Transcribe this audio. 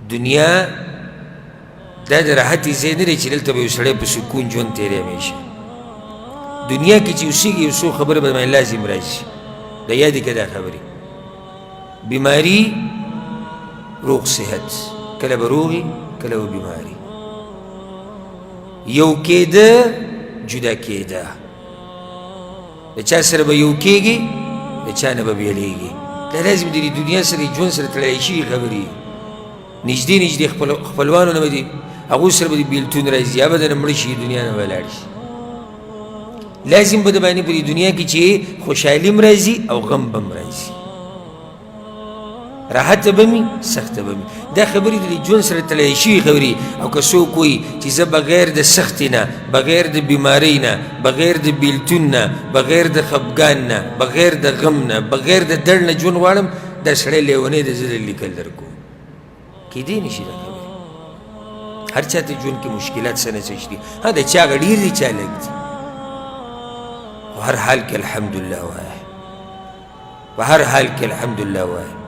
دنیا دا د راحتې ځای نه دی چې دلته به یو سړی په سکون ژوند تېری همیشه دنیا کې چې اوسېږي یو څو خبره به باندې لازم راځي د یادې که دا خبرې بیماري روغ صحت کله به روغي کله به بیماري یو کېده جدا کېده د چا سره به یو کېږي د چا نه به بېلېږي دا لازم د دنیا سره ژوند سره تړلی شوي خبرې نږدې نږدې خپلوانو نه به دي هغوی سره به د بېلتون راځي یا به دنه مړه شي دنیا نه به لاړ شي لازم به د باندې په دې دنیا کې چې خوشحالي هم راځي او غم به هم راځي راحته به مي سخته به مي دا خبرې د ژوند سره تړلی شوي خبرې او که څوک وایي چې زه بغیر د سختې نه بغیر د بیمارۍ نه بغیر د بېلتون نه بغیر د خفګان نه بغیر د غم نه بغیر د درد نه ژوند غواړم دا سړی لیونی د زه لیکل در کوم کېدی نه شي دا خبرې هر چا ته ژوند کې مشکلات څه نه څه شي ها د چا هغه ډېر دي چا لږ دي په هر حال کې الحمدلله وایه په هر حال کې الحمدلله وایه